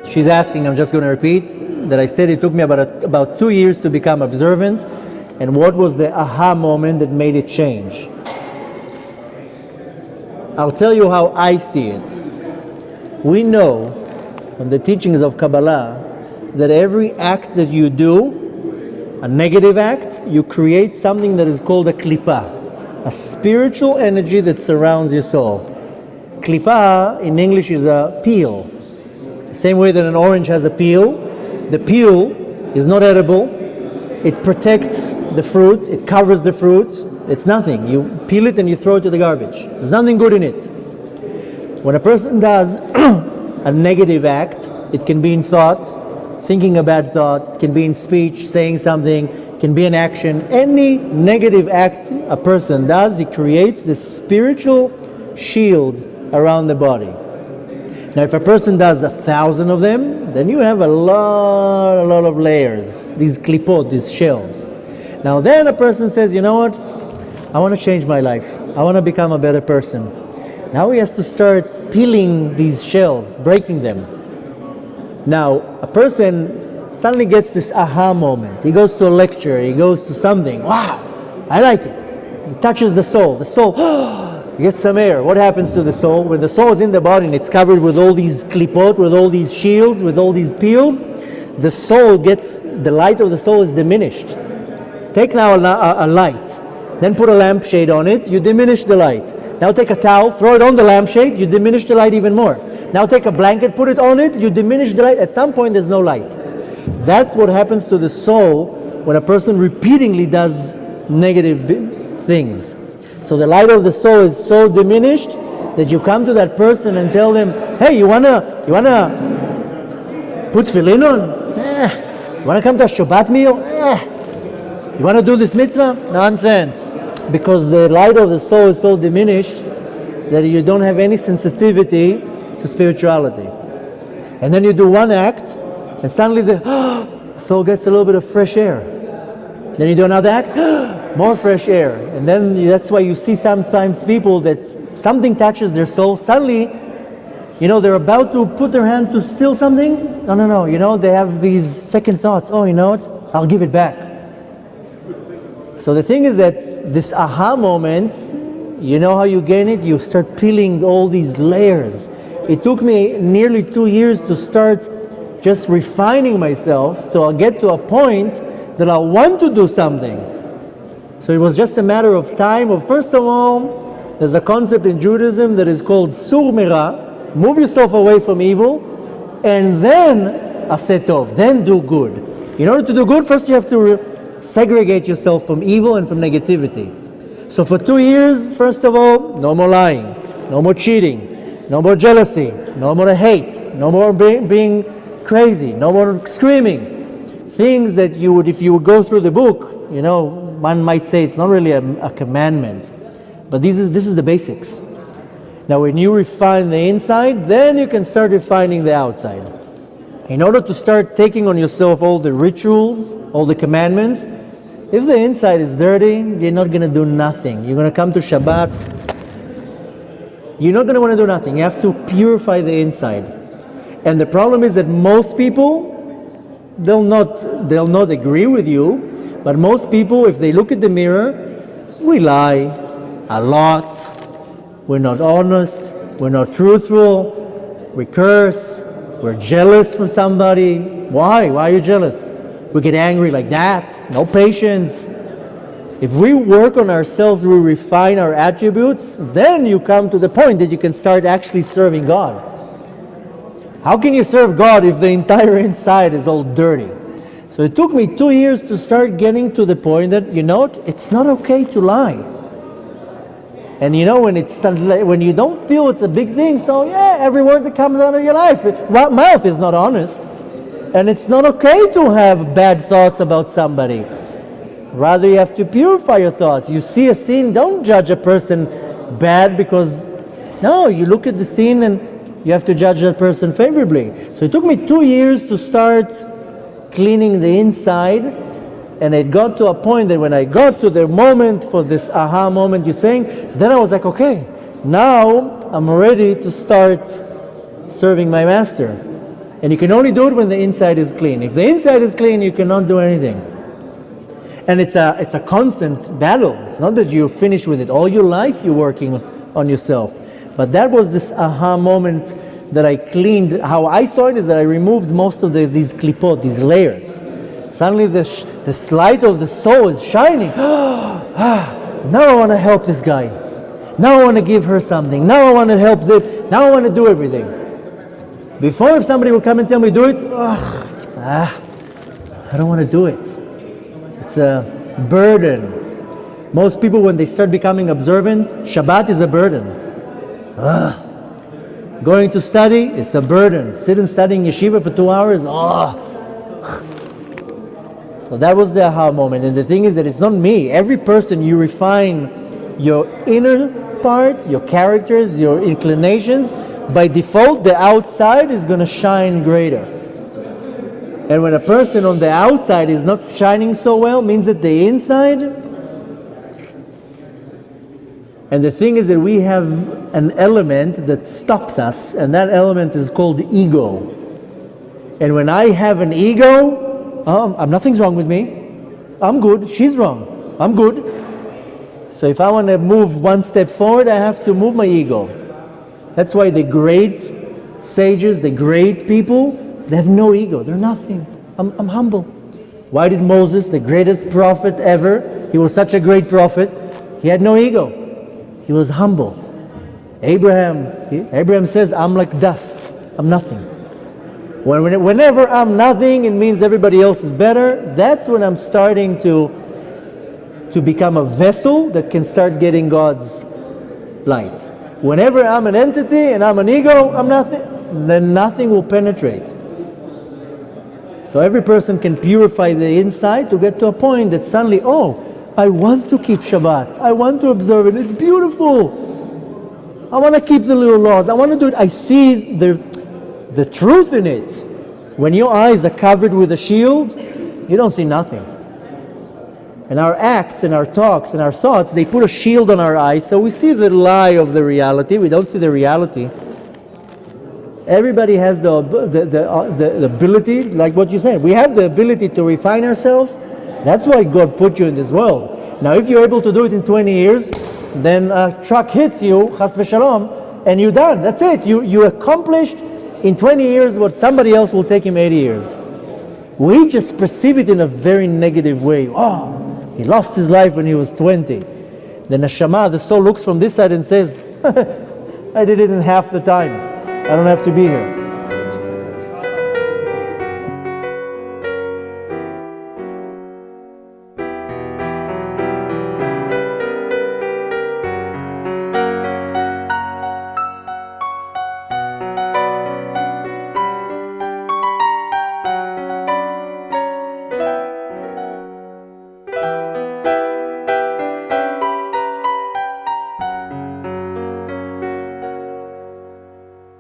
She's asking, I'm just going to repeat, that I said it took me about 2 years to become observant, and what was the aha moment that made it change? I'll tell you how I see it. We know from the teachings of Kabbalah that every act that you do, a negative act, you create something that is called a klipa, a spiritual energy that surrounds your soul. Klipa in English is a peel. The same way that an orange has a peel, the peel is not edible. It protects the fruit, it covers the fruit. It's nothing. You peel it and you throw it to the garbage. There's nothing good in it. When a person does a negative act, it can be in thought, thinking a bad thought, it can be in speech, saying something, it can be an action. Any negative act a person does, it creates this spiritual shield around the body. Now if a person does 1,000 of them, then you have a lot of layers, these klipot, these shells. Now then a person says, you know what, I want to change my life, I want to become a better person. Now he has to start peeling these shells, breaking them. Now a person suddenly gets this aha moment. He goes to a lecture, he goes to something, wow, I like it. He touches the soul, he gets some air. What happens to the soul? When the soul is in the body and it's covered with all these klipot, with all these shields, with all these peels, the soul gets, the light of the soul is diminished. Take now a light, then put a lampshade on it, you diminish the light. Now take a towel, throw it on the lampshade, you diminish the light even more. Now take a blanket, put it on it, you diminish the light. At some point there's no light. That's what happens to the soul when a person repeatedly does negative things. So the light of the soul is so diminished that you come to that person and tell them, hey, you wanna put tefillin on? You wanna come to a Shabbat meal? You wanna do this mitzvah? Nonsense. Because the light of the soul is so diminished that you don't have any sensitivity to spirituality. And then you do one act, and suddenly the soul gets a little bit of fresh air. Then you do another act, more fresh air. And then that's why you see sometimes people that something touches their soul, suddenly, they're about to put their hand to steal something. No, they have these second thoughts. Oh, you know what? I'll give it back. So the thing is that this aha moment, you know how you gain it? You start peeling all these layers. It took me nearly 2 years to start just refining myself so I'll get to a point that I want to do something. So it was just a matter of time. Well, first of all, there's a concept in Judaism that is called sur mera, move yourself away from evil, and then aseh tov, then do good. In order to do good, first you have to segregate yourself from evil and from negativity. So for 2 years, first of all, no more lying, no more cheating, no more jealousy, no more hate, no more being crazy, no more screaming. Things that you would, if you would go through the book, one might say it's not really a commandment, but this is the basics. Now when you refine the inside, then you can start refining the outside. In order to start taking on yourself all the rituals, all the commandments, if the inside is dirty, you're not going to do nothing. You're going to come to Shabbat, you're not going to want to do nothing. You have to purify the inside. And the problem is that most people, they'll not agree with you, but most people, if they look at the mirror, we lie a lot, we're not honest, we're not truthful, we curse, we're jealous from somebody. Why? Why are you jealous? We get angry like that, no patience. If we work on ourselves, we refine our attributes, then you come to the point that you can start actually serving God. How can you serve God if the entire inside is all dirty? So it took me 2 years to start getting to the point that, it's not okay to lie. And when you don't feel it's a big thing, so every word that comes out of your mouth is not honest. And it's not okay to have bad thoughts about somebody. Rather, you have to purify your thoughts. You see a scene, don't judge a person bad because, no, you look at the scene and you have to judge that person favorably. So it took me 2 years to start cleaning the inside, and it got to a point that when I got to the moment for this aha moment you're saying, then I was like, okay, now I'm ready to start serving my master. And you can only do it when the inside is clean. If the inside is clean, you cannot do anything. And it's a constant battle. It's not that you're finished with it. All your life you're working on yourself. But that was this aha moment that I cleaned. How I saw it is that I removed most of these klipot, these layers. Suddenly the light of the soul is shining. Now I want to help this guy. Now I want to give her something. Now I want to help them. Now I want to do everything. Before, if somebody would come and tell me do it, I don't want to do it. It's a burden. Most people, when they start becoming observant, Shabbat is a burden. Going to study, it's a burden. Sit and study in yeshiva for 2 hours, So that was the aha moment. And the thing is that it's not me. Every person, you refine your inner part, your characters, your inclinations. By default, the outside is going to shine greater. And when a person on the outside is not shining so well, means that the inside. And the thing is that we have an element that stops us, and that element is called ego. And when I have an ego, nothing's wrong with me. I'm good. She's wrong. I'm good. So if I want to move one step forward, I have to move my ego. That's why the great sages, the great people, they have no ego. They're nothing. I'm humble. Why did Moses, the greatest prophet ever, he was such a great prophet, he had no ego. He was humble. Abraham says, I'm like dust. I'm nothing. Whenever I'm nothing, it means everybody else is better. That's when I'm starting to become a vessel that can start getting God's light. Whenever I'm an entity and I'm an ego, I'm nothing, then nothing will penetrate. So every person can purify the inside to get to a point that suddenly, I want to keep Shabbat. I want to observe it. It's beautiful. I want to keep the little laws. I want to do it. I see the truth in it. When your eyes are covered with a shield, you don't see nothing. And our acts and our talks and our thoughts, they put a shield on our eyes, so we see the lie of the reality. We don't see the reality. Everybody has the ability, like what you said. We have the ability to refine ourselves. That's why God put you in this world. Now, if you're able to do it in 20 years, then a truck hits you, chas v'shalom, and you're done. That's it. You accomplished in 20 years what somebody else will take him 80 years. We just perceive it in a very negative way. He lost his life when he was 20. The neshama, the soul, looks from this side and says, I did it in half the time. I don't have to be here.